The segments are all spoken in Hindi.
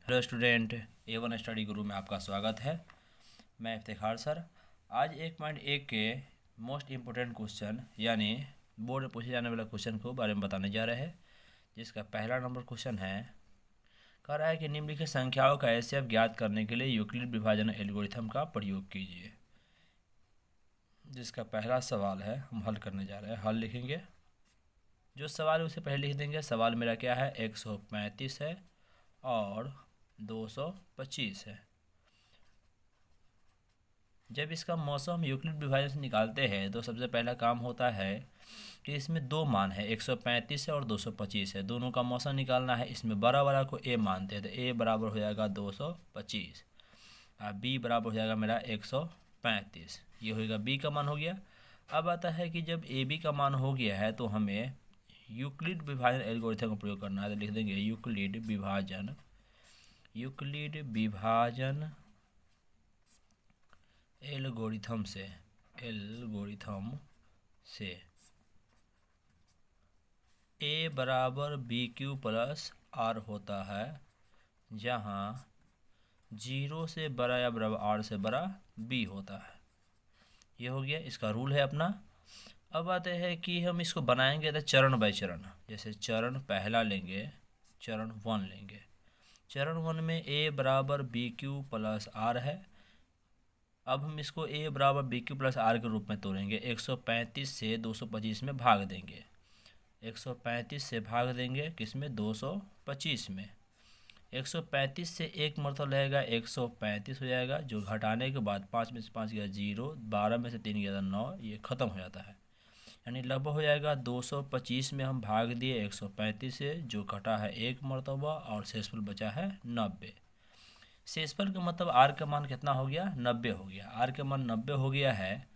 हेलो स्टूडेंट, A1 स्टडी गुरु में आपका स्वागत है। मैं इफ्तिखार सर। आज 1.1 के मोस्ट इम्पोर्टेंट क्वेश्चन यानी बोर्ड में पूछे जाने वाले क्वेश्चन को बारे में बताने जा रहे हैं, जिसका पहला नंबर क्वेश्चन है। कह रहा है कि निम्नलिखित संख्याओं का एचसीएफ ज्ञात करने के लिए यूक्लिड विभाजन एल्गोरिथम का प्रयोग कीजिए। जिसका पहला सवाल है, हम हल करने जा रहे हैं। हल लिखेंगे, जो सवाल है उसे पहले लिख देंगे। सवाल मेरा क्या है, 135 है और 225 है। जब इसका मौसम यूक्लिड विभाजन से निकालते हैं तो सबसे पहला काम होता है कि इसमें दो मान है, 135 है और 225 है। दोनों का मौसम निकालना है। इसमें बड़ा वाला को ए मानते हैं तो ए बराबर हो जाएगा 225 और बी बराबर हो जाएगा मेरा 135। ये होगा बी का मान हो गया। अब आता है कि जब ए बी का मान हो गया है तो हमें यूक्लिड विभाजन एल्गोरिथम का प्रयोग करना है। तो लिख देंगे यूक्लिड विभाजन एल्गोरिथम से ए बराबर बी क्यू प्लस आर होता है, जहाँ 0 से बड़ा या बराबर आर से बड़ा बी होता है। ये हो गया, इसका रूल है अपना। अब आते हैं कि हम इसको बनाएंगे तो चरण बाय चरण। जैसे चरण पहला लेंगे, चरण 1 लेंगे। चरण 1 में ए बराबर बी क्यू प्लस आर है। अब हम इसको ए बराबर बी क्यू प्लस आर के रूप में तोड़ेंगे। 135 से 225 में भाग देंगे। 135 से भाग देंगे किस में, 225 में। 135 से एक मरतबा रहेगा 135 हो जाएगा, जो घटाने के बाद 5 में से 5 गया 0, 12 में से 3 गया 9, ये ख़त्म हो जाता है। यानी लगभग हो जाएगा 225 में हम भाग दिए 135 से, जो घटा है एक मरतबा और शेषफल बचा है 90। शेषफल का मतलब आर का मान कितना हो गया, 90 हो गया। आर का मान 90 हो गया है,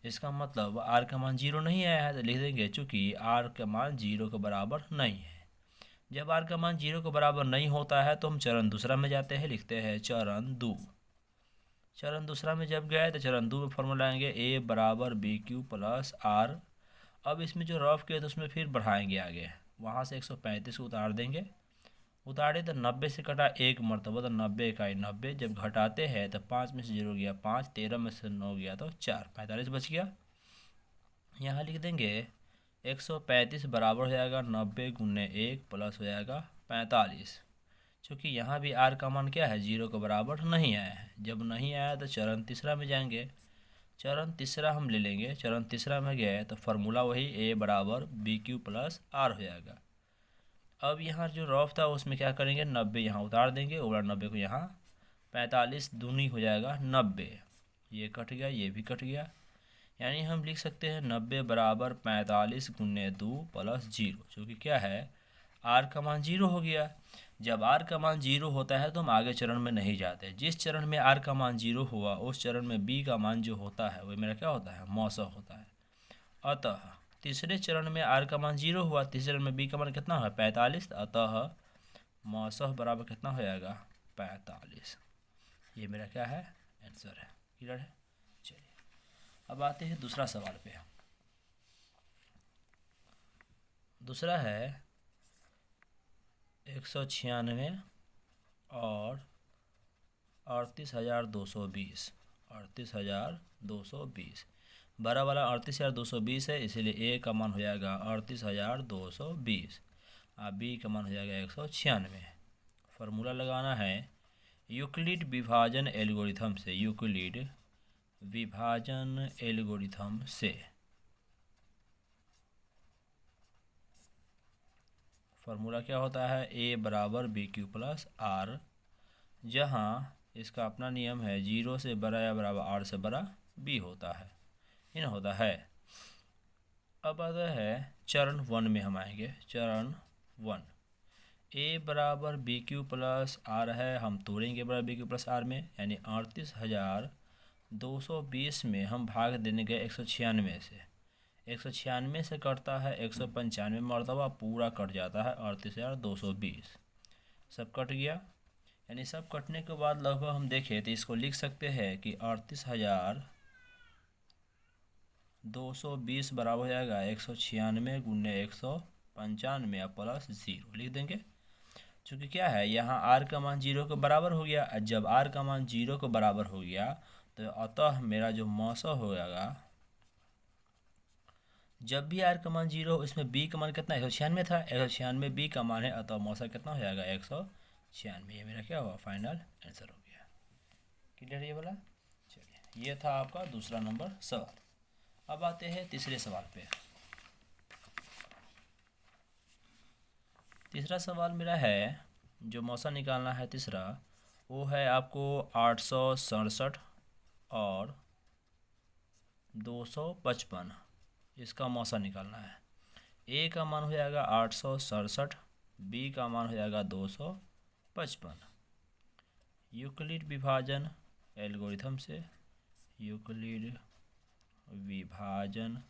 इसका मतलब आर का मान 0 नहीं आया है। तो लिख देंगे चूँकि आर का मान 0 के बराबर नहीं है। जब आर का मान 0 के बराबर नहीं होता है तो हम चरण दूसरा में जाते हैं। लिखते हैं चरण 2। चरण दूसरा में जब गए तो चरण 2 में फॉर्मूला लाएंगे ए बराबर बी क्यू प्लस आर। अब इसमें जो रफ किया तो उसमें फिर बढ़ाएंगे आगे, वहाँ से 135 को उतार देंगे। उतारे तो 90 से कटा एक मरतबा, तो 90 इकाई 90। जब घटाते हैं तो 5 में से 0 गया 5, 13 में से 9 गया तो 4, 45 बच गया। यहाँ लिख देंगे 135 बराबर हो जाएगा 90 गुने 1 प्लस हो जाएगा 45। चूँकि यहाँ भी आर का मान क्या है, 0 के बराबर नहीं आया है। जब नहीं आया तो चरण तीसरा में जाएंगे। चरण तीसरा हम ले लेंगे। चरण तीसरा में गए तो फार्मूला वही ए बराबर बी क्यू प्लस आर हो जाएगा। अब यहाँ जो रफ था उसमें क्या करेंगे, 90 यहाँ उतार देंगे और 90 को यहाँ 45 दूनी हो जाएगा 90। ये कट गया, ये भी कट गया। यानी हम लिख सकते हैं 90 बराबर 45 गुने 2 प्लस 0, जो कि क्या है, आर का मान 0 हो गया। जब आर का मान 0 होता है तो हम आगे चरण में नहीं जाते। जिस चरण में आर का मान 0 हुआ उस चरण में बी का मान जो होता है वह मेरा क्या होता है, मौसा होता है। अतः तीसरे चरण में आर का मान 0 हुआ, तीसरे चरण में बी का मान कितना है, 45। अतः मौसा बराबर कितना हो जाएगा, 45। ये मेरा क्या है, आंसर है। क्लियर है। चलिए अब आते हैं दूसरा सवाल पे। दूसरा है 196 और 38,220। 38,220 बड़ा वाला 38,220 है, इसीलिए ए का मान हो जाएगा 38,220 और बी का मान हो जाएगा 196। फार्मूला लगाना है यूक्लिड विभाजन एल्गोरिथम से। यूक्लिड विभाजन एल्गोरिथम से फार्मूला क्या होता है, ए बराबर बी क्यू प्लस आर, जहाँ इसका अपना नियम है 0 से बड़ा या बराबर आर से बड़ा बी होता है, इन होता है। अब आता है चरण 1 में हम आएंगे। चरण 1 ए बराबर बी क्यू प्लस आर है, हम तोड़ेंगे बराबर बी क्यू प्लस आर में। यानी 38,220 में हम भाग देने गए 196 से। 196 से कटता है 195 मरतबा, पूरा कट जाता है 38,220। सब कट गया। यानी सब कटने के बाद लगभग हम देखें तो इसको लिख सकते हैं कि 38,220 बराबर हो जाएगा 196 गुने 195 प्लस 0 लिख देंगे। चूँकि क्या है यहाँ r का मान 0 के बराबर हो गया। जब r का मान 0 के बराबर हो गया तो अतः मेरा जो मौसा हो जाएगा, जब भी r का मान 0 हो, इसमें b का मान कितना 196 था, 196 b का मान है, अतः मौसा कितना हो जाएगा 196। ये मेरा क्या हुआ फाइनल आंसर हो गया। क्लियर ये वाला। चलिए ये था आपका दूसरा नंबर सवाल। अब आते हैं तीसरे सवाल पे। तीसरा सवाल मेरा है, जो मौसा निकालना है तीसरा, वो है आपको 867 और 255, इसका मौसा निकालना है। ए का मान हो जाएगा 867, बी का मान हो जाएगा 255। यूक्लिड विभाजन एल्गोरिथम से, यूक्लिड विभाजन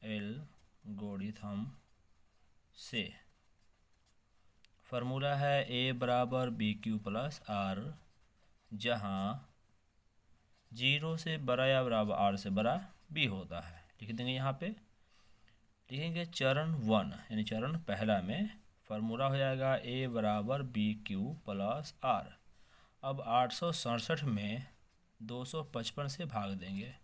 एल्गोरिथम से फार्मूला है a बराबर बी क्यू प्लस आर, जहाँ 0 से बड़ा या बराबर r से बड़ा b होता है। लिख देंगे यहाँ पे, लिखेंगे चरण 1 यानी चरण पहला में फार्मूला हो जाएगा a बराबर बी क्यू प्लस आर। अब 867 में 255 से भाग देंगे,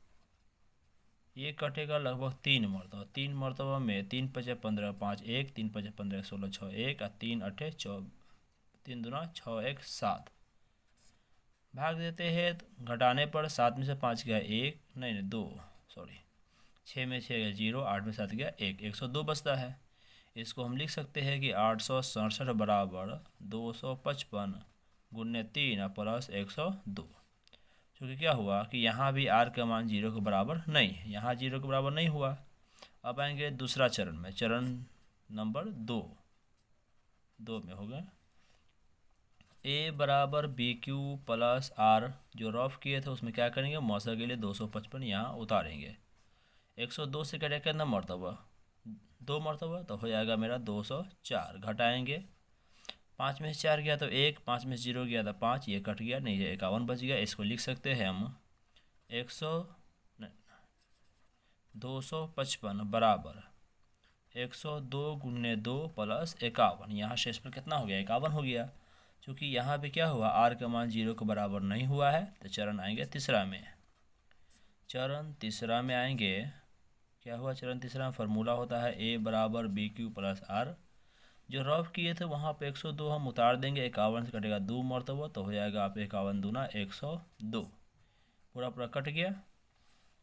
ये कटेगा लगभग 3 मरतबा। 3 मरतबा में 3 पचे 15 5 1, 3 पचे 15 16 6 1 और 3 अठे 3 दूना 6 1 7। भाग देते हैं, घटाने पर 7 में से 5 गया 1, नहीं 2, सॉरी 6 में 6 गया 0, 8 में 7 गया 1, 102 बचता है। इसको हम लिख सकते हैं कि 867 बराबर 255 गुने 3 प्लस 102। क्योंकि क्या हुआ कि यहाँ भी r का मान 0 के बराबर नहीं है, यहाँ 0 के बराबर नहीं हुआ। अब आएंगे दूसरा चरण में, चरण नंबर 2 में होगा a बराबर बी क्यू प्लस आर। जो रफ किए थे उसमें क्या करेंगे, मौसा के लिए 255 यहाँ उतारेंगे। 102 से कटेगा कितना मरतबा, 2 मरतबा, तो हो जाएगा मेरा 204। घटाएंगे, 5 में से 4 गया तो 1, 5 में से 0 गया तो 5, ये कट गया, नहीं 51 बच गया। इसको लिख सकते हैं हम 255 बराबर 102 गुने 2 प्लस 51। यहाँ शेष पर कितना हो गया, 51 हो गया। क्योंकि यहाँ पे क्या हुआ, r का मान 0 के बराबर नहीं हुआ है, तो चरण आएंगे तीसरा में। चरण तीसरा में आएंगे, क्या हुआ चरण तीसरा, फार्मूला होता है a बराबर बी क्यू प्लस आर। जो रफ किए थे वहाँ पे 102 हम उतार देंगे, 51 से कटेगा 2 मरतबा, तो हो जाएगा आप 51 दूना 102, पूरा पूरा कट गया।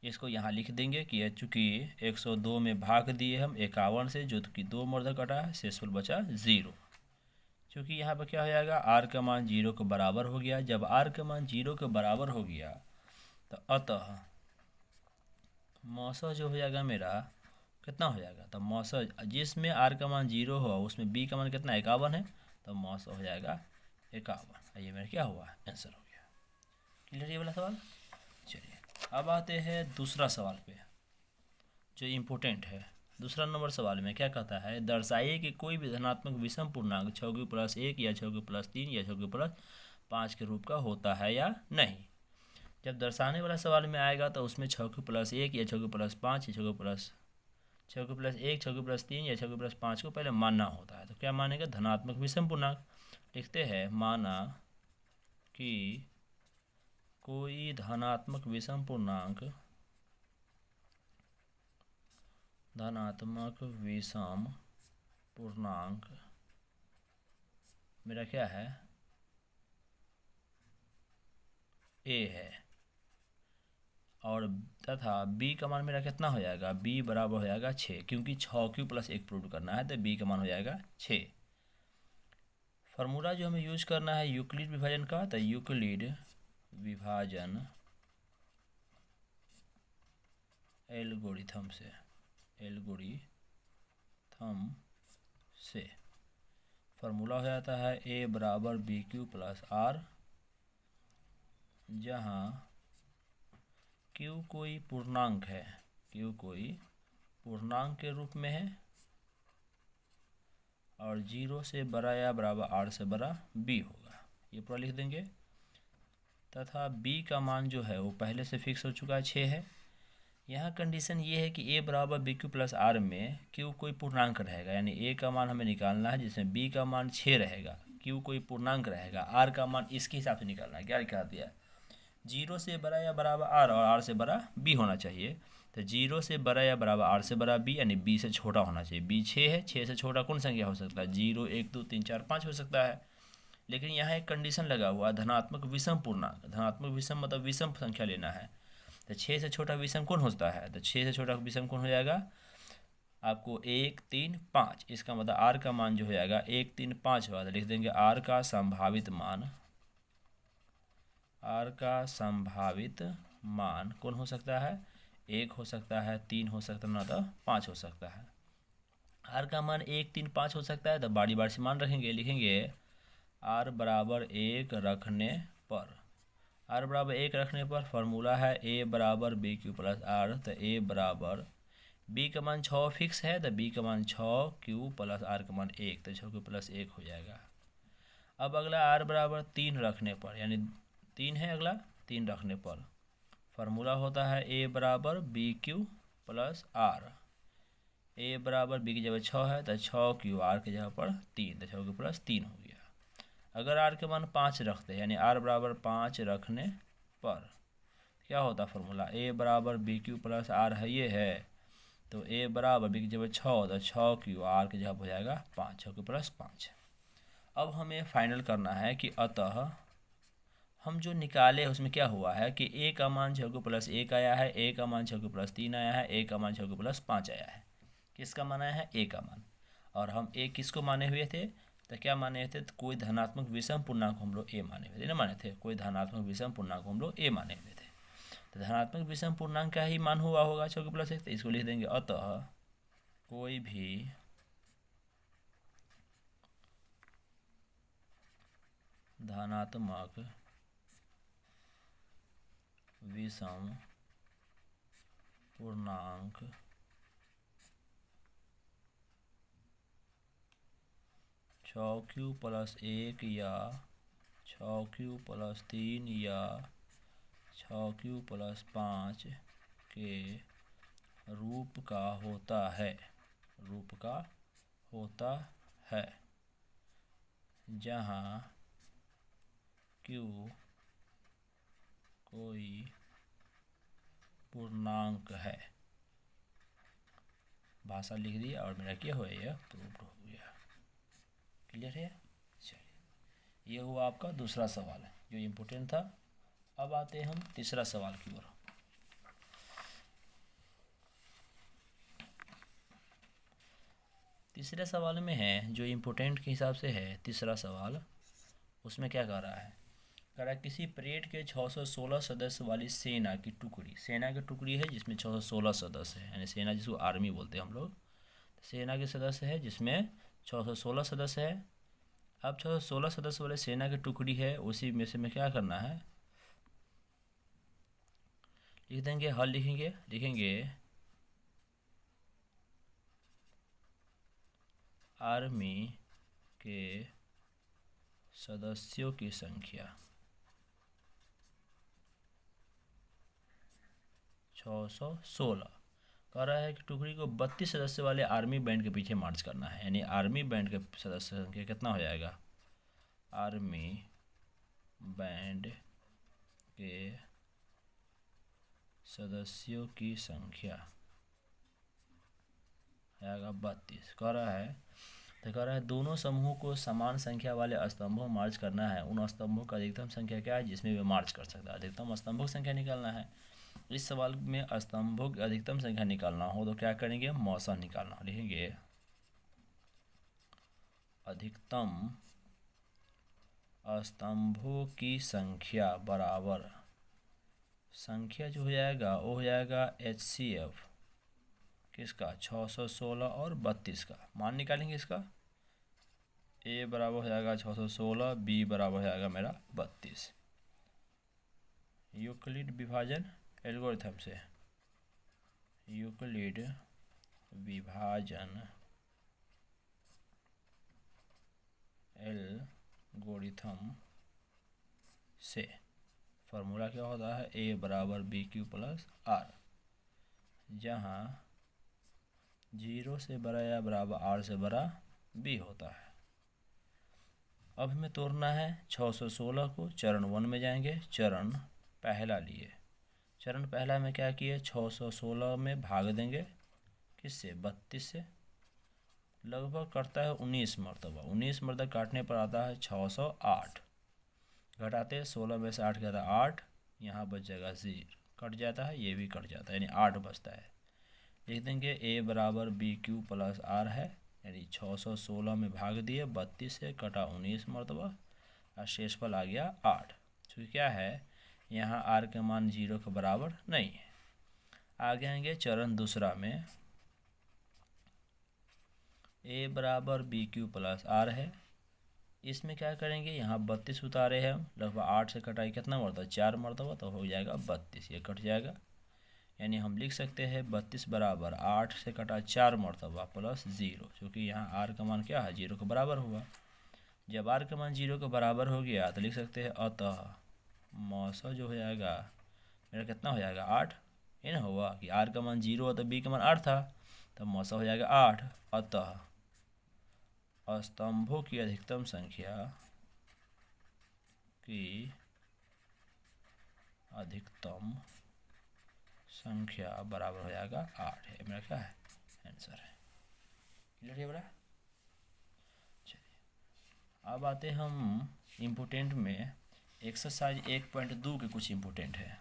इसको यहाँ लिख देंगे कि चूँकि 102 में भाग दिए हम 51 से, जो कि 2 मरतबा कटा है, शेषफल बचा 0। क्योंकि यहाँ पर क्या हो जाएगा, r का मान 0 के बराबर हो गया। जब r का मान 0 के बराबर हो गया तो अतः मौसा जो हो जाएगा मेरा कितना हो जाएगा, तो मौसा जिसमें r का मान 0 हो उसमें b का मान कितना 51 है, तो मौसा हो जाएगा 51। ये मेरा क्या हुआ, आंसर हो गया। क्लियर ये वाला सवाल। चलिए अब आते हैं दूसरा सवाल पे, जो इम्पोर्टेंट है। दूसरा नंबर सवाल में क्या कहता है, दर्शाइए कि कोई भी धनात्मक विषम पूर्णांक 6 या 6 या 6 के रूप का होता है या नहीं। जब दर्शाने वाला सवाल में आएगा तो उसमें 6 या 6 या 6 या 6 को पहले मानना होता है। तो क्या मानेगा, धनात्मक विषम पूर्णांक। लिखते हैं, माना कि कोई धनात्मक विषम पूर्णांक मेरा क्या है, a है, और तथा b का मान मेरा कितना हो जाएगा, b बराबर हो जाएगा 6, क्योंकि 6 प्लस 1 प्रूव करना है, तो b का मान हो जाएगा 6। फार्मूला जो हमें यूज करना है यूक्लिड विभाजन का, तो यूक्लिड विभाजन एल्गोरिथम से फार्मूला हो जाता है a बराबर बी क्यू प्लस आर, जहाँ q कोई पूर्णांक है, q कोई पूर्णांक के रूप में है, और 0 से बड़ा या बराबर r से बड़ा b होगा। ये पूरा लिख देंगे। तथा b का मान जो है वो पहले से फिक्स हो चुका है, 6 है। यहाँ कंडीशन ये है कि ए बराबर बी क्यू प्लस आर में क्यू कोई पूर्णांक रहेगा, यानी ए का मान हमें निकालना है जिसमें बी का मान 6 रहेगा, क्यू कोई पूर्णांक रहेगा, आर का मान इसके हिसाब से निकालना है। क्या लिखा दिया? 0 से बड़ा या बराबर आर और आर से बड़ा बी होना चाहिए। तो 0 से बड़ा या बराबर आर से बड़ा बी, यानी बी से छोटा होना चाहिए। बी 6 है, 6 से छोटा कौन संख्या हो सकता है? 0, 1, 2, 3, 4, 5 हो सकता है। लेकिन यहाँ एक कंडीशन लगा हुआ है, धनात्मक विषम पूर्णांक। धनात्मक विषम मतलब विषम संख्या लेना है। तो 6 से छोटा विषम कौन होता है? तो 6 से छोटा विषम कौन हो जाएगा आपको? 1, 3, 5। इसका मतलब आर का मान जो हो जाएगा 1, 3, 5 होगा। तो लिख देंगे आर का संभावित मान, आर का संभावित मान कौन हो सकता है? 1 हो सकता है, 3 हो सकता है, ना तो 5 हो सकता है। आर का मान 1, 3, 5 हो सकता है, तो बारी बारी से मान रखेंगे। लिखेंगे आर बराबर 1 रखने पर, आर बराबर 1 रखने पर फॉर्मूला है ए बराबर बी क्यू प्लस आर। तो ए बराबर बी का मान 6 फिक्स है, तो बी का मान 6 क्यू प्लस आर का मान 1, तो 6 क्यू प्लस 1 हो जाएगा। अब अगला आर बराबर 3 रखने पर, यानी 3 है अगला, 3 रखने पर फार्मूला होता है ए बराबर बी क्यू प्लस आर। ए बराबर बी की जगह 6 है, तो 6 क्यू, आर की जगह पर 3, तो 6 क्यू प्लस 3 हो गया। अगर आर के मान 5 रखते हैं, यानी आर बराबर 5 रखने पर क्या होता फार्मूला? ए बराबर बी क्यू प्लस आर है, ये है। तो ए बराबर बी की जगह 6, तो 6 क्यू, आर की जगह हो जाएगा 5, 6 क्यू प्लस 5। अब हमें फाइनल करना है कि अतः हम जो निकाले उसमें क्या हुआ है कि ए का मान 6 प्लस 1 आया है, ए का मान 6 प्लस 3 आया है, ए का मान 6 प्लस 5 आया है। किसका मान आया है? ए का मान। और हम ए किसको माने हुए थे? तो क्या माने हुए थे? तो कोई धनात्मक विषम पूर्णांक हम लोग ए माने हुए थे ना, माने थे कोई धनात्मक विषम पूर्णांक हम लोग ए माने हुए थे। तो धनात्मक विषम पूर्णांक का ही मान हुआ होगा 6 प्लस 1, तो इसको लिख देंगे अतः कोई भी धनात्मक विषम पूर्णांक क्यू प्लस 1 या 6 प्लस 3 या 6 प्लस 5 के रूप का होता है, रूप का होता है, जहाँ क्यू कोई पूर्णांक है। भाषा लिख दिया और मेरा क्या हो गया? प्रूव्ड हो गया। क्लियर है? चलिए, ये हुआ आपका दूसरा सवाल जो इम्पोर्टेंट था। अब आते हैं हम तीसरा सवाल की ओर। तीसरे सवाल में है जो इम्पोर्टेंट के हिसाब से है तीसरा सवाल, उसमें क्या कह रहा है? कह रहा है किसी परेड के 616 सदस्य वाली सेना की टुकड़ी, सेना की टुकड़ी है जिसमें 616 सदस्य है, यानी सेना जिसको आर्मी बोलते हैं हम लोग, सेना के सदस्य है जिसमें 616 सदस्य है। अब 616 सदस्य वाले सेना की टुकड़ी है, उसी में से में क्या करना है? लिख देंगे, हल लिखेंगे, लिखेंगे आर्मी के सदस्यों की संख्या 616। कह रहा है कि टुकड़ी को 32 सदस्य वाले आर्मी बैंड के पीछे मार्च करना है, यानी आर्मी बैंड के सदस्य संख्या कितना हो जाएगा? आर्मी बैंड के सदस्यों की संख्या आएगा 32। कह रहा है, तो कह रहा है दोनों समूहों को समान संख्या वाले स्तंभों मार्च करना है। उन स्तंभों का अधिकतम संख्या क्या है जिसमें वे मार्च कर सकता है? अधिकतम स्तंभों की संख्या निकालना है। इस सवाल में स्तंभों की अधिकतम संख्या निकालना हो तो क्या करेंगे? मौसा निकालना। लिखेंगे अधिकतम स्तंभों की संख्या बराबर, संख्या जो हो जाएगा वो हो जाएगा HCF किसका? 616 और 32 का मान निकालेंगे। इसका ए बराबर हो जाएगा 616, बी बराबर हो जाएगा मेरा 32। यूक्लिड विभाजन एल्गोरिथम से, यूक्लिड विभाजन एल्गोरिथम से फार्मूला क्या होता है? ए बराबर बी क्यू प्लस आर। जहाँ 0 से बड़ा या बराबर r से बड़ा b होता है। अब हमें तोड़ना है 616 को। चरण 1 में जाएंगे, चरण पहला लिए। चरण पहला में क्या किए, 616 में भाग देंगे किससे, 32 से। लगभग करता है 19 मरतबा। 19 मरतबा काटने पर आता है 608। घटाते 16 में से 8 गया था 8, यहाँ बच जाएगा 0, कट जाता है, ये भी कट जाता है, यानी 8 बचता है। लिख देंगे a बराबर BQ प्लस r है, यानी 616 में भाग दिए 32 से, कटा 19 मरतबा और शेषफल आ गया 8। क्योंकि क्या है, यहाँ r का मान 0 के बराबर नहीं है। आगे आएंगे चरण दूसरा में, a बराबर BQ प्लस r है। इसमें क्या करेंगे, यहाँ 32 उतारे हैं हम, लगभग 8 से कटाई कितना मरतबा, 4 मरतबा, तो हो जाएगा 32, ये कट जाएगा। यानी हम लिख सकते हैं 32 बराबर 8 से कटा 4 मरतबा प्लस 0, क्योंकि यहाँ r का मान क्या है, 0 के बराबर हुआ। जब r का मान 0 के बराबर हो गया तो लिख सकते हैं अतः मौसा जो हो जाएगा मेरा कितना हो जाएगा, 8। ये ना हुआ कि r का मान 0 तो b का मान 8 था, तब मौसा हो जाएगा 8। अतः स्तंभों की अधिकतम संख्या बराबर हो जाएगा 8 है। मेरा क्या है, आंसर है। क्लियर है बड़ा। चलिए अब आते हम इम्पोर्टेंट में। एक्सरसाइज 1.2 के कुछ इम्पोर्टेंट है।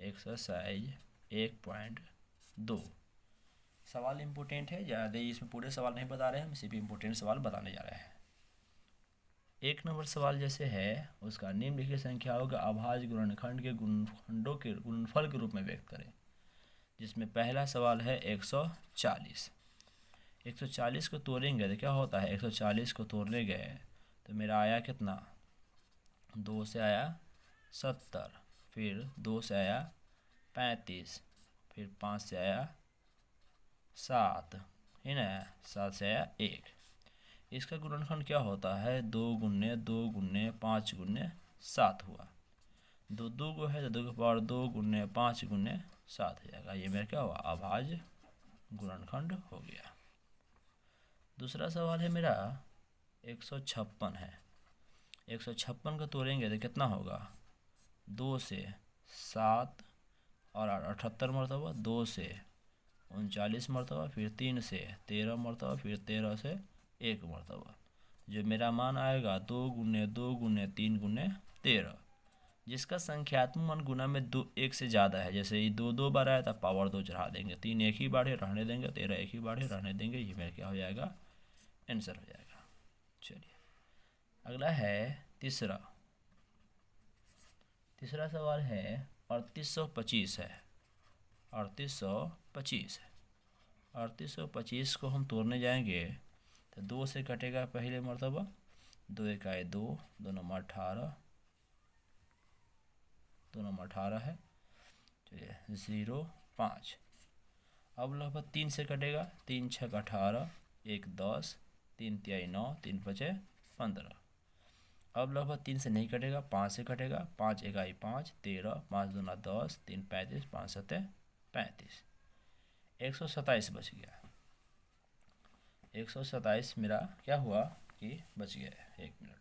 एक्सरसाइज 1.2 सवाल इम्पोर्टेंट है, ज़्यादा इसमें पूरे सवाल नहीं बता रहे हैं, हम सिर्फ इम्पोर्टेंट सवाल बताने जा रहे हैं। 1 नंबर सवाल जैसे है, उसका निम्नलिखित संख्याओं का अभाज्य गुणनखंड के गुणनखंडों के गुणनफल के रूप में व्यक्त करें। जिसमें पहला सवाल है 140। 140 को तोड़ेंगे तो क्या होता है, 140 को तोड़ने गए तो मेरा आया कितना, 2 से आया 70, फिर 2 से आया 35, फिर 5 से आया 7, है ना, 7 से आया 1। इसका गुणनखंड क्या होता है, 2 गुने 2 गुने 5 गुने 7 हुआ। 2 2 को है तो 2 के पावर 2 गुने 5 गुने 7 हो जाएगा। ये मेरा क्या हुआ, अभाज्य गुणनखंड हो गया। दूसरा सवाल है मेरा 156 है। 156 को तोड़ेंगे तो कितना होगा, 2 से 7 और 78 मरतबा, 2 से 39 मरतबा, फिर 3 से 13 मरतबा, फिर 13 से 1 मरतबा। जो मेरा मान आएगा 2 गुने 2 गुने 3 गुने 13, जिसका संख्यात्मक मान गुना में 2 1 से ज़्यादा है। जैसे ये 2 2 बार आया तो पावर 2 चढ़ा देंगे, 3 एक ही बाढ़े रहने देंगे, 13 एक ही बाढ़े रहने देंगे। ये मेरा क्या हो जाएगा, आंसर हो जाएगा। चलिए अगला है तीसरा सवाल है 3825 है। 3825 है। 3825 को हम तोड़ने जाएंगे तो 2 से कटेगा पहले मरतबा, 2 एक आए 2, 2 नंबर 18, 2 नंबर 18 है। चलिए 0 5। अब लगभग 3 से कटेगा, 3 6 18, 1 10, 3 3 9, 3 5 15। अब लगभग 3 से नहीं कटेगा, 5 से कटेगा, 5 1 आई 5, 13, 5 दूना 10, 3 35, 5 7 35, 127 बच गया। 127 मेरा क्या हुआ कि बच गया है। 1 मिनट।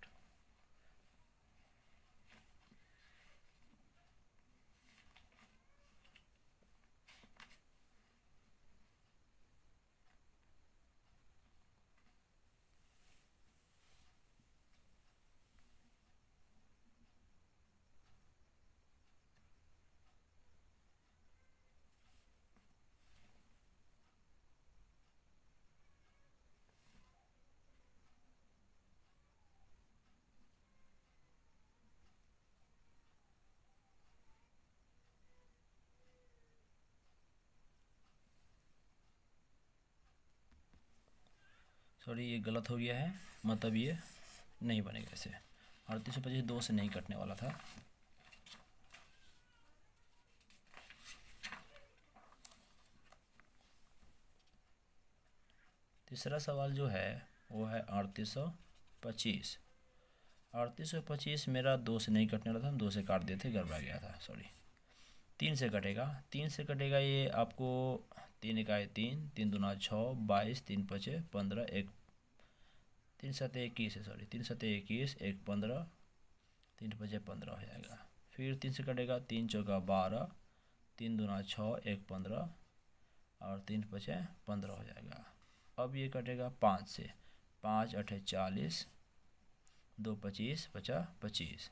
सॉरी ये गलत हो गया है, मतलब ये नहीं बनेगा ऐसे। 3825 2 से नहीं कटने वाला था। तीसरा सवाल जो है वो है 3825। 3825 मेरा 2 से नहीं कटने वाला था, हम 2 से काट दिए थे, गड़बड़ा गया था, सॉरी। 3 से कटेगा, 3 से कटेगा ये आपको 3 इकाई 3, 3 दूना 6, 22, 3 पचे 15, 1 3 सते 21 है, सॉरी 3 सते 21, 1 15, 3 पचे 15 हो जाएगा। फिर 3 से कटेगा, 3 चौका 12, 3 दूना 6, 1 15 और 3 पचे 15 हो जाएगा। अब ये कटेगा 5 से, 5 8 40, 2 25 बचा 25।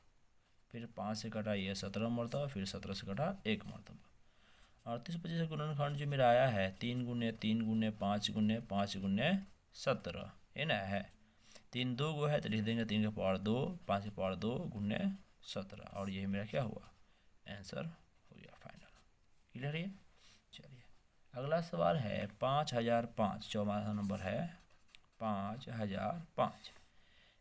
फिर 5 से कटा ये 17 मरतबा, फिर 17 से कटा 1 मरतबा। 38 25 का गुणनखंड जो मेरा आया है 3 गुने 3 गुने 5 गुने 5 गुने 17 है ना, है 3 2 गो है तो लिख देंगे 3 का पावर 2, 5 का पावर 2 गुने 17 और यही मेरा क्या हुआ, आंसर हो गया फाइनल। क्लियर है? चलिए अगला सवाल है 5005, 14वां नंबर है 5005।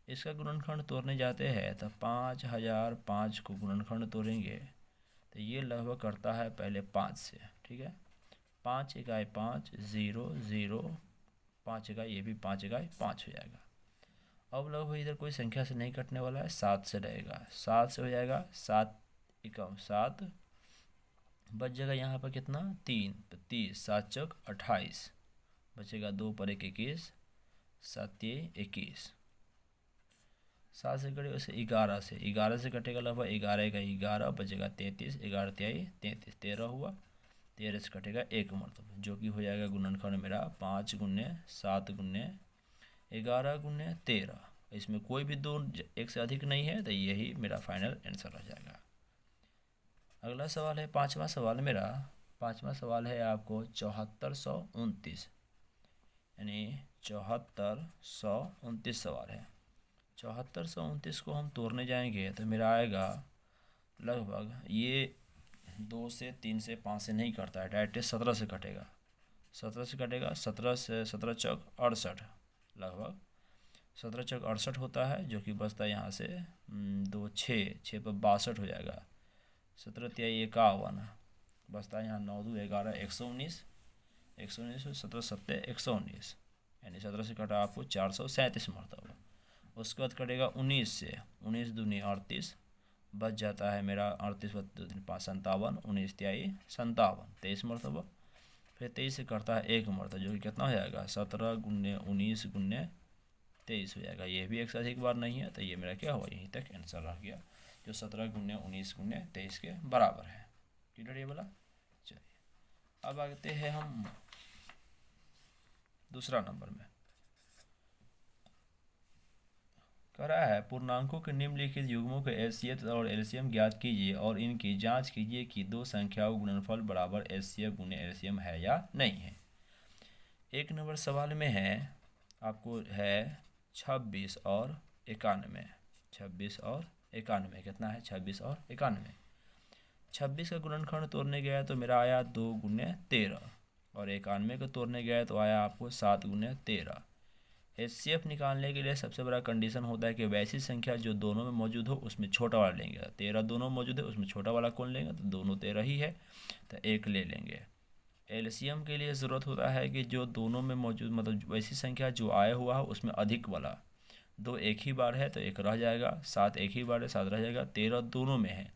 इसका गुणनखंड तोड़ने जाते हैं तो 5005 को गुणनखंड तोड़ेंगे तो ये लगभग करता है पहले 5 से, ठीक है 5 इकाई 5 0 0 5 इकाई, ये भी 5 इकाई 5 हो जाएगा। अब लगभग इधर कोई संख्या से नहीं कटने वाला है, 7 से रहेगा, 7 से हो जाएगा 7 इकाई 7, बच जाएगा यहाँ पर कितना 3 30, 7 चौक 28, बचेगा 2 पर 1 21, 7 21, 7 से कटेगा उसे 11 से, 11 से कटेगा लगभग 11 का 11, बचेगा 33, 11 33, 13 हुआ, 13 से कटेगा 1 मरतबा जो कि हो जाएगा गुणनखंड मेरा 5 गुने 7 गुने 11 गुने 13। इसमें कोई भी दो एक से अधिक नहीं है तो यही मेरा फाइनल आंसर हो जाएगा। अगला सवाल है 5वां सवाल मेरा, 5वां सवाल है आपको 7429, यानी 7429 सवाल है। 7429 को हम तोड़ने जाएंगे तो मेरा आएगा लगभग ये 2 से 3 से 5 से नहीं करता है, डायरेक्ट 17 से कटेगा, 17 से कटेगा, 17 से 17 चौक 68, लगभग 17 चौक 68 होता है जो कि बचता है यहाँ से 2 6 पर 62 हो जाएगा, 17 तिहाई 51 बचता है यहाँ 9 2 11 119, 119 17 7 119, यानी 17 से कटा आपको 437 मरतबा। उसके बाद कटेगा 19 से, 19 दूनी 38, बच जाता है मेरा 38 + 2 3 5 57, 19 तिहाई 57, 23 मरतबा। फिर 23 से करता है 1 मरतबा जो कि कितना हो जाएगा 17 गुने 19 गुने 23 हो जाएगा, ये भी एक से अधिक बार नहीं है तो ये मेरा क्या हुआ, यहीं तक आंसर रह गया जो 17 गुने 19 गुने 23 के बराबर है। क्लियर ये बोला? चलिए अब आते हैं हम दूसरा नंबर में। कह रहा है पूर्णांकों के निम्नलिखित युग्मों के एचसीएफ और एलसीएम ज्ञात कीजिए और इनकी जांच कीजिए कि दो संख्याओं गुणनफल बराबर एचसीएफ गुने एलसीएम है या नहीं है। 1 नंबर सवाल में है आपको है 26 और 91, 26 और 91 कितना है 26 और 91। 26 का गुणनखंड तोड़ने गया तो मेरा आया 2 गुने 13 और 91 को तोड़ने गया तो आया आपको 7 गुने 13। एचसीएफ निकालने के लिए सबसे बड़ा कंडीशन होता है कि वैसी संख्या जो दोनों में मौजूद हो उसमें छोटा वाला लेंगे। 13 दोनों मौजूद है उसमें छोटा वाला कौन लेंगे, तो दोनों 13 ही है तो 1 ले लेंगे। एलसीएम के लिए ज़रूरत होता है कि जो दोनों में मौजूद मतलब वैसी संख्या जो आया हुआ है उसमें अधिक वाला, 2 एक ही बार है तो 1 रह जाएगा, 7 एक ही बार है 7 रह जाएगा, 13 दोनों में है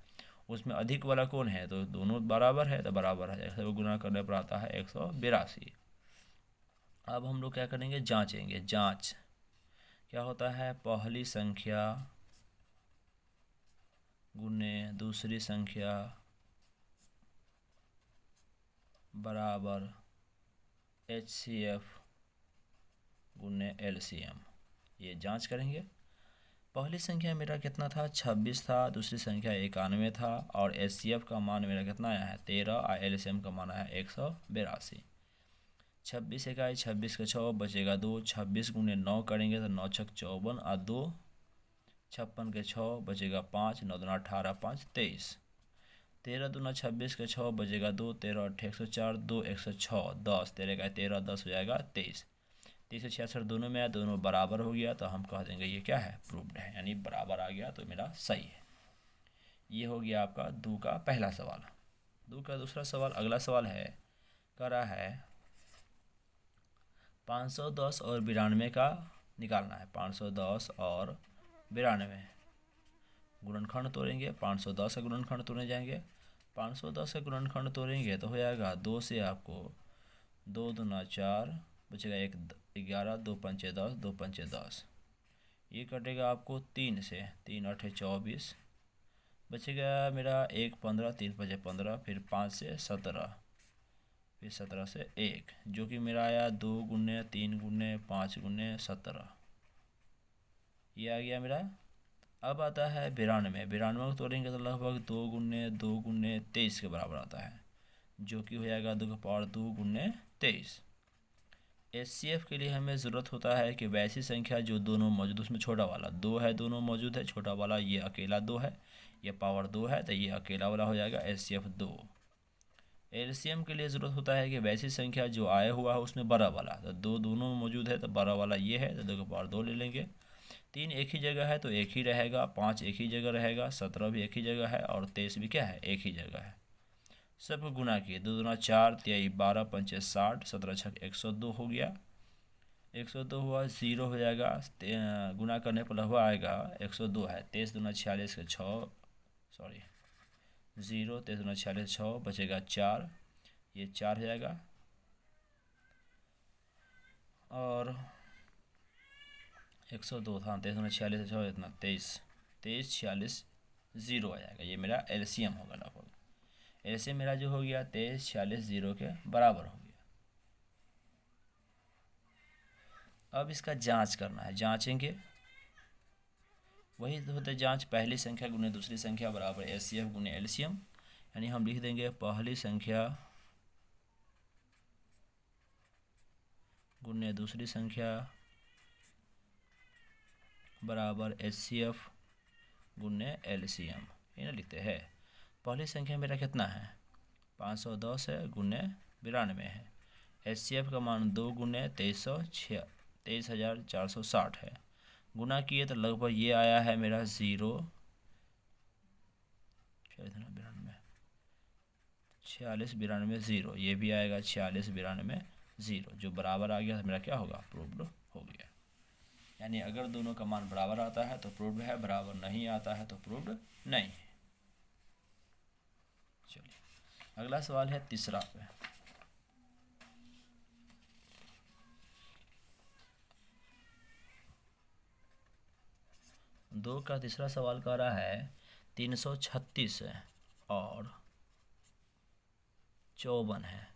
उसमें अधिक वाला कौन है तो दोनों बराबर है तो बराबर आ जाएगा, सब गुना करने पर आता है 182। अब हम लोग क्या करेंगे, जांचेंगे। जांच क्या होता है, पहली संख्या गुने दूसरी संख्या बराबर एचसीएफ गुने एलसीएम, ये जांच करेंगे। पहली संख्या मेरा कितना था 26 था, दूसरी संख्या 91 था और एचसीएफ का मान मेरा कितना आया है 13 और एलसीएम का मान आया है 182। 26 इकाई 26 का 6 बचेगा 2, 26 गुने 9 करेंगे तो 9 छक 54 और 2 56 के 6 बचेगा 5, 9 दूना 18 5 23, 13 दूना 26 के 6 बचेगा 2, 13 8 104 2 106 10, 13 का 13 10 हो जाएगा 23, 23 से 66 दोनों में आया, दोनों बराबर हो गया तो हम कह देंगे ये क्या है प्रूव्ड है, यानी बराबर आ गया तो मेरा सही है। ये हो गया आपका 2 का पहला सवाल। 2 का दूसरा सवाल, अगला सवाल है कह रहा है 510 और 92 का निकालना है। 510 और 92 गुणनखंड तोड़ेंगे, 510 का गुणनखंड तोड़ने जाएंगे 510 का गुणनखंड तोड़ेंगे तो हो जाएगा 2 से आपको 2 दूना 4 बचेगा 1 11 2 पंचे 10 2 पंचे 10। ये कटेगा आपको 3 से 3 8 24 बचेगा मेरा 1 15 3 5 15 फिर 5 से 17 फिर 17 से 1 जो कि मेरा आया 2 गुने 3 गुने 5 गुने 17। ये आ गया मेरा। अब आता है 92। 92 को तोड़ेंगे तो लगभग 2 गुने 2 गुने 23 के बराबर आता है जो कि हो जाएगा 2 का पावर 2 गुने 23। HCF के लिए हमें ज़रूरत होता है कि वैसी संख्या जो दोनों मौजूद उसमें छोटा वाला 2 है, दोनों मौजूद है, छोटा वाला ये अकेला 2 है, ये पावर 2 है तो ये अकेला वाला हो जाएगा HCF 2। LCM के लिए ज़रूरत होता है कि वैसी संख्या जो आया हुआ है उसमें बड़ा वाला, तो 2 दोनों मौजूद है तो बड़ा वाला ये है तो 2 का पावर 2 ले लेंगे। 3 एक ही जगह है तो एक ही रहेगा, 5 एक ही जगह रहेगा, 17 भी एक ही जगह है और 23 भी क्या है एक ही जगह है। सबको गुना किए 2 दूना 4 23 12 पंचे 60 17 छक 102 हो गया। 102 हुआ, 0 हो जाएगा, गुना करने पर हुआ आएगा 102 है। 23 दूना 46 के 6 सॉरी 0 23 दूना 46 6 बचेगा 4, ये 4 हो जाएगा और 102 था 23 दूना 46 6 इतना 23 23 46 0 आ जाएगा। ये मेरा LCM होगा लगभग। ऐसे मेरा जो हो गया 23 46 0 के बराबर हो गया। अब इसका जांच करना है, जांचेंगे वही होते जांच, पहली संख्या गुने दूसरी संख्या बराबर HCF गुने LCM। यानी हम लिख देंगे पहली संख्या गुने दूसरी संख्या बराबर HCF गुने LCM। ये ना लिखते हैं। पहली संख्या मेरा कितना है 510 है गुने 92 है। HCF का मान 2 गुने 23,460 है। गुना किए तो लगभग ये आया है मेरा 0 46 92 0, ये भी आएगा 46 92 0 जो बराबर आ गया तो मेरा क्या होगा प्रूव्ड हो गया। यानी अगर दोनों का मान बराबर आता है तो प्रूव्ड है, बराबर नहीं आता है तो प्रूव्ड नहीं है। चलिए अगला सवाल है तीसरा पे। दो का तीसरा सवाल कह रहा है 336 और 54 है।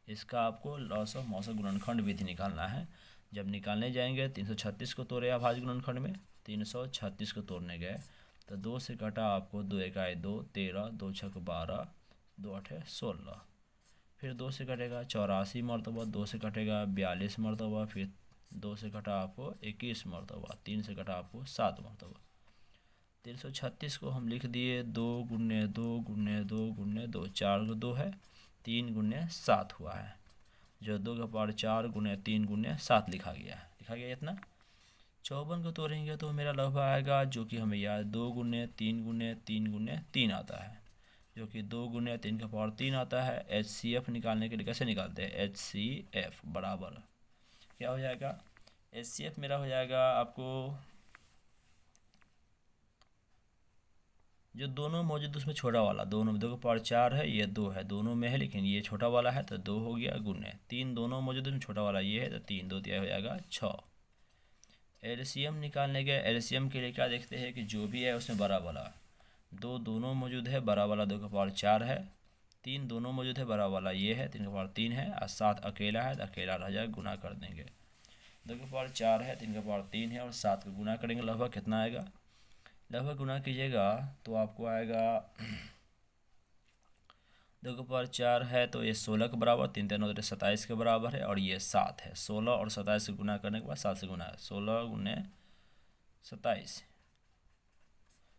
इसका आपको लॉस ऑफ मॉस गुणनखंड विधि निकालना है। जब निकालने जाएंगे 336 को तोड़े अभाज्य गुणनखंड में, 336 को तोड़ने गए तो 2 से कटा आपको 2 1 2 13 2 6 12 2 8 16, फिर 2 से कटेगा 84 मरतबा, 2 से कटेगा 42 मरतबा, फिर 2 से कटा आपको 21 मरतबा, 3 से कटा आपको 7 मरतबा। 336 को हम लिख दिए 2 गुने 2 गुने 2 गुने 2, 4 को 2 है, 3 गुने 7 हुआ है जो 2 का पावर 4 गुने 3 गुने 7 लिखा गया इतना। 54 को तोड़ेंगे तो मेरा लगभग आएगा जो कि हमें याद 2 गुने 3 गुने 3 गुने 3 आता है जो कि 2 गुने 3 का पावर 3 आता है। HCF निकालने के लिए कैसे निकालते हैं HCF बराबर क्या हो जाएगा, HCF मेरा हो जाएगा आपको जो दोनों मौजूद उसमें छोटा वाला, दोनों 2 का पावर 4 है, ये 2 है, दोनों में है लेकिन ये छोटा वाला है तो 2 हो गया गुने 3, दोनों मौजूद उसमें छोटा वाला ये है तो 3 2 हो जाएगा 6। LCM निकालने के LCM के लिए क्या देखते हैं कि जो भी है उसमें बड़ा वाला 2 दोनों मौजूद है, बड़ा वाला 2 का पावर 4 है, 3 दोनों मौजूद है, बड़ा वाला ये है 3 का पावर 3 है और 7 अकेला है तो अकेला रह जाएगा, गुना कर देंगे। 2 का पावर 4 है, 3 का पावर 3 है और 7 का गुना करेंगे लगभग कितना आएगा, लगभग गुना कीजिएगा तो आपको आएगा 2 का पावर 4 है तो ये 16 के बराबर, 3 3 9 27 के बराबर है और ये 7 है। 16 और 27 से गुना करने के बाद 7 से गुना है, 16 गुने 27,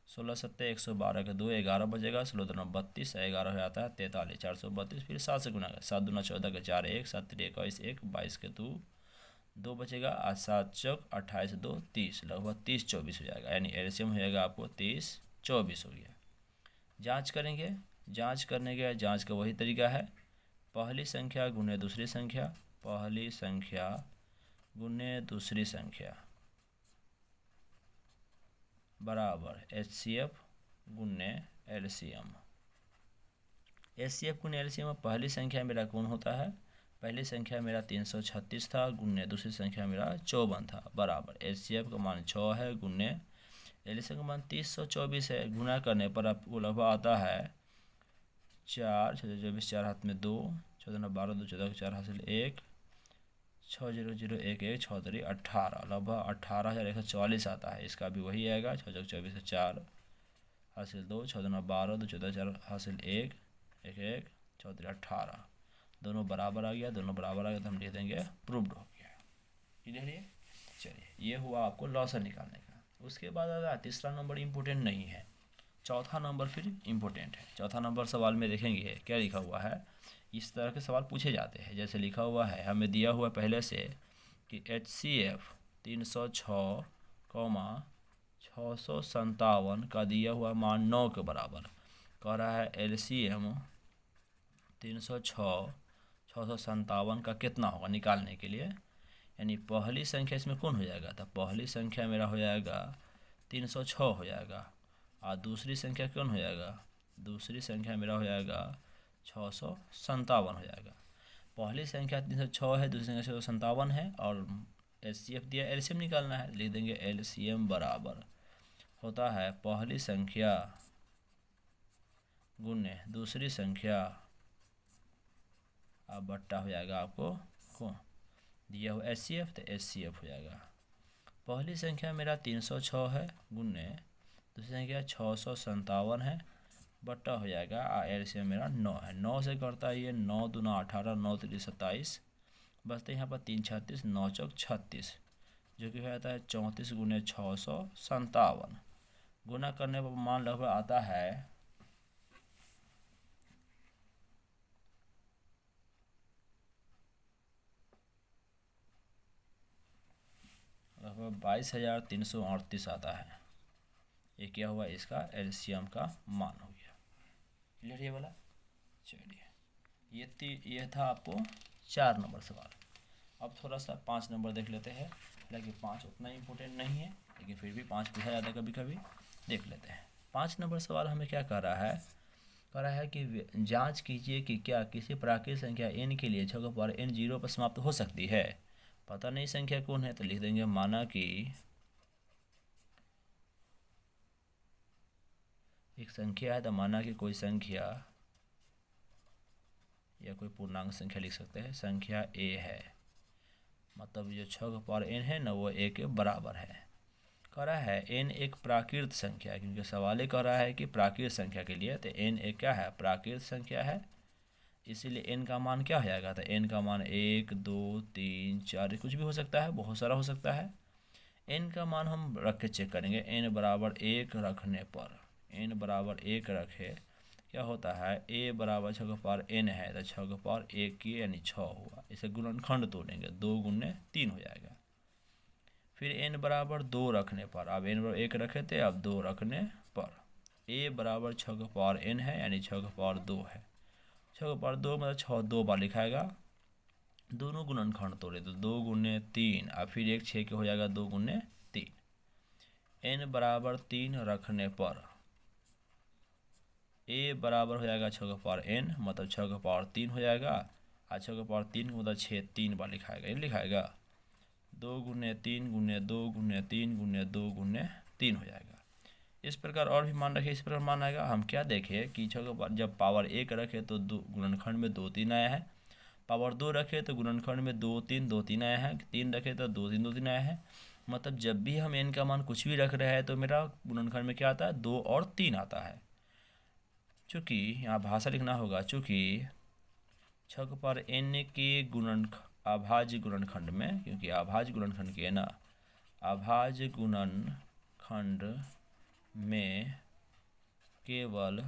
16 7 112 के 2 11 बजेगा, 16 2 32, 11 हो जाता है 43 432, फिर 7 से गुना कर 7 दूना 14 के 4 1 7 3 21 1 22 के 2 बचेगा, 8 7 चौक 28 2 30, लगभग 30 24 हो जाएगा। यानी LCM हो जाएगा आपको 30 24 हो गया। जांच करेंगे, जांच करने के जांच का वही तरीका है, पहली संख्या गुने दूसरी संख्या, पहली संख्या गुने दूसरी संख्या बराबर HCF गुने LCM। एचसीएफ गुने एलसीएम में पहली संख्या मेरा कौन होता है, पहली संख्या मेरा 336 था, गुने दूसरी संख्या मेरा 54 था, बराबर एचसीएफ का मान 6 है, गुने एलसीएम का मान 324 है। गुना करने पर आपको लगभग आता है 4 6 24, 4 हाथ में 2, 14 12 2 14 4 हासिल 1, 6 0 0 1 1 6 3 18, लगभग 18,144 आता है। इसका भी वही आएगा, 6 24 4 हासिल 2, 14 12 2 14 4 हासिल 1 1 1 6 3 18, दोनों बराबर आ गया, दोनों बराबर आ गया तो हम लिख देंगे प्रूव्ड हो गया। क्लियर है। चलिए ये हुआ आपको लॉसर निकालने का। उसके बाद अगर तीसरा नंबर इम्पोर्टेंट नहीं है, चौथा नंबर फिर इम्पोर्टेंट है। चौथा नंबर सवाल में देखेंगे क्या लिखा हुआ है, इस तरह के सवाल पूछे जाते हैं। जैसे लिखा हुआ है, हमें दिया हुआ पहले से कि HCF 306, 657 का दिया हुआ मान 9 के बराबर। कह रहा है LCM 306 657 का कितना होगा निकालने के लिए, यानी पहली संख्या इसमें कौन हो जाएगा, तो पहली संख्या मेरा हो जाएगा 306 हो जाएगा, और दूसरी संख्या कौन हो जाएगा, दूसरी संख्या मेरा हो जाएगा 657 हो जाएगा। पहली संख्या 306 है, दूसरी संख्या 657 है, और एचसीएफ दिया, एलसीएम निकालना है। लिख देंगे एलसीएम बराबर होता है पहली संख्या गुने दूसरी संख्या, अब बट्टा हो जाएगा आपको कौन दिया हुआ एचसीएफ, तो एचसीएफ हो जाएगा। पहली संख्या मेरा 306 है, गुने दूसरी संख्या 657 है, बट्टा हो जाएगा एलसीएम मेरा 9 है। 9 से करता है ये 9 दूना 18, 9 3 27, बचते यहाँ पर 3 36, 9 चौक 36, जो कि हो जाता है 34 गुने 657। गुना करने पर मान लगभग आता है लगभग 22,338 आता है। ये क्या हुआ, इसका एलसीएम का मान हो गया। क्लियर ये वाला। चलिए ये था आपको 4 नंबर सवाल। अब थोड़ा सा 5 नंबर देख लेते हैं। हालांकि 5 उतना इम्पोर्टेंट नहीं है, लेकिन फिर भी 5 पूछा जाता है कभी कभी, देख लेते हैं। 5 नंबर सवाल हमें क्या कर रहा है, कह रहा है कि जांच कीजिए कि क्या किसी प्राकृतिक संख्या n के लिए जगह पर n 0 पर समाप्त हो सकती है। पता नहीं संख्या कौन है, तो लिख देंगे माना कि एक संख्या है, तो माना कि कोई संख्या या कोई पूर्णांक संख्या लिख सकते हैं, संख्या a है, मतलब जो 6 का पावर n है ना वो a के बराबर है। कह रहा है n एक प्राकृत संख्या है, क्योंकि सवाल ही कह रहा है कि प्राकृत संख्या के लिए, तो n एक क्या है, प्राकृत संख्या है, इसीलिए n का मान क्या हो जाएगा, तो n का मान 1 2 3 4 कुछ भी हो सकता है, बहुत सारा हो सकता है। n का मान हम रख के चेक करेंगे, n बराबर 1 रखने पर, n बराबर 1 रखे क्या होता है, a बराबर 6 का पावर n है, तो 6 का पावर 1 की यानी 6 हुआ। इसे गुणनखंड तोड़ेंगे, 2 गुने 3 हो जाएगा। फिर n बराबर 2 रखने पर, अब n बराबर 1 रखे थे, अब 2 रखने पर a बराबर 6 का पावर n है, यानी 6 का पावर 2 है। 6 का पावर 2 मतलब 6 2 बार लिखाएगा, दोनों गुणनखंड तोड़े तो 2 गुने 3, और फिर एक 6 के हो जाएगा 2 गुने 3। n बराबर 3 रखने पर a बराबर हो जाएगा 6 का पावर n, मतलब 6 का पावर 3 हो जाएगा, और 6 का पावर 3 मतलब 6 3 बार लिखाएगा, ये लिखाएगा 2 गुने 3 गुने 2 गुने 3 गुने 2 गुने 3 हो जाएगा। इस प्रकार और भी मान रखे, इस प्रकार मान आएगा। हम क्या देखें कि 6 का जब पावर 1 रखे तो गुणनखंड में 2 3 आया है, पावर 2 रखे तो गुणनखंड में 2 3 2 3 आया है, 3 रखे तो 2 3 2 3 आया है। मतलब जब भी हम n का मान कुछ भी रख रहे हैं तो मेरा गुणनखंड में क्या आता है, 2 और 3 आता है। चूँकि यहाँ भाषा लिखना होगा, चूँकि 6 का पावर n के अभाज्य गुणनखंड में, क्योंकि अभाज्य गुणनखंड के ना, अभाज्य गुणनखंड में केवल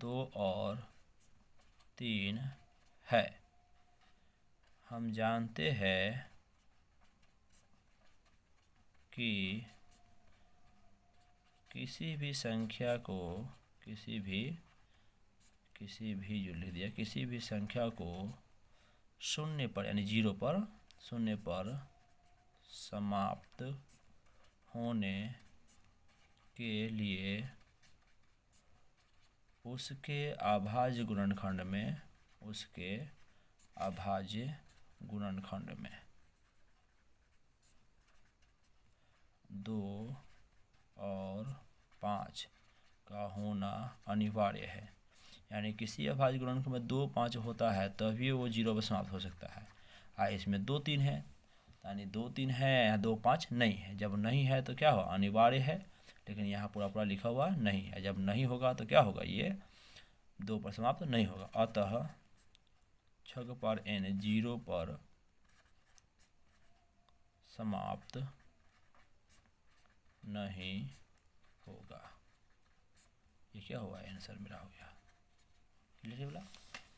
2 और 3 है। हम जानते हैं कि किसी भी संख्या को, किसी भी जो लिख दिया, किसी भी संख्या को शून्य पर यानी 0 पर, शून्य पर समाप्त होने के लिए उसके अभाज्य गुणनखंड में, उसके अभाज्य गुणनखंड में 2 और 5 का होना अनिवार्य है। यानी किसी अभाज्य गुणनखंड में 2, 5 होता है तभी वो 0 पर समाप्त हो सकता है। इसमें 2, 3 है, यानी 2, 3 है, 2, 5 नहीं है। जब नहीं है तो क्या हुआ, अनिवार्य है, लेकिन यहाँ पूरा पूरा लिखा हुआ नहीं है। जब नहीं होगा तो क्या होगा, ये 2 पर समाप्त नहीं होगा। अतः छग पर n 0 पर समाप्त नहीं होगा। ये क्या हुआ, आंसर मेरा हो गया। क्लियर बोला।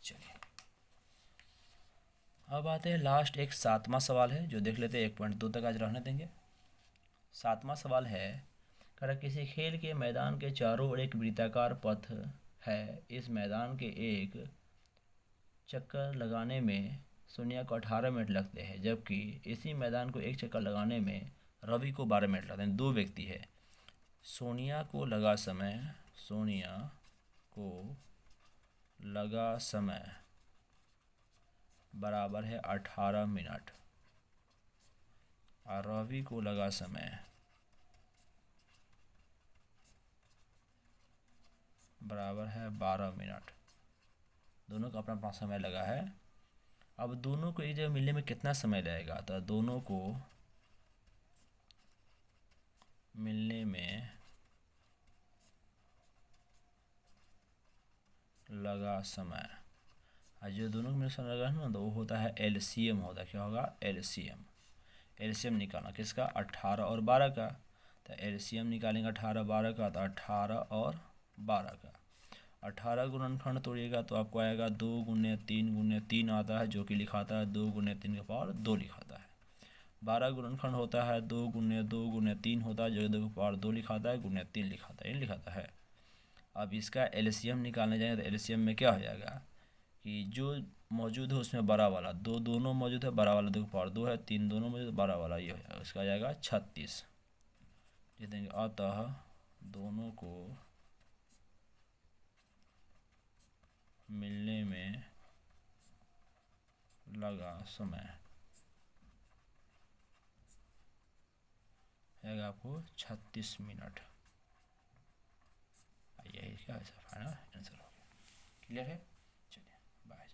चलिए अब आते हैं लास्ट, एक 7वां सवाल है जो देख लेते हैं। 1.2 तक आज रहने देंगे। 7वां सवाल है, कर किसी खेल के मैदान के चारों ओर एक वृत्ताकार पथ है। इस मैदान के एक चक्कर लगाने में सोनिया को 18 मिनट लगते हैं, जबकि इसी मैदान को एक चक्कर लगाने में रवि को 12 मिनट लगते हैं। 2 व्यक्ति है। सोनिया को लगा समय बराबर है 18 मिनट और रवि को लगा समय बराबर है 12 मिनट। दोनों का अपना अपना समय लगा है। अब दोनों को एक जगह मिलने में कितना समय लगेगा, तो दोनों को मिलने में लगा समय, जो दोनों को मिलने समय लगा है ना, तो वो होता है एलसीएम होता है। क्या होगा, एलसीएम निकालना किसका, 18 और 12 का। तो एलसीएम निकालेंगे 18, 12 का, तो 18 और 12 का। 18 गुणनखंड तोड़िएगा तो आपको आएगा 2 गुने 3 गुने 3 आता है, जो कि लिखाता है 2 गुने 3 का पावर 2 लिखाता है। 12 गुणनखंड होता है 2 गुने 3 होता है, जो 2 का पावर 2 लिखाता है, गुने 3 लिखाता है, ये लिखाता है। अब इसका एलसीएम निकालने जाएंगे तो एलसीएम में क्या हो जाएगा कि जो मौजूद है उसमें बड़ा वाला 2 दोनों मौजूद है, बड़ा वाला 2 का पावर 2 है, 3 दोनों मौजूद, बड़ा वाला ये हो जाएगा, इसका आ जाएगा 36। ये देंगे। अतः दोनों को मिलने में लगा समय आएगा आपको 36 मिनट। यही क्या है, फाइनल आंसर हो गया। क्लियर है। चलिए बाय।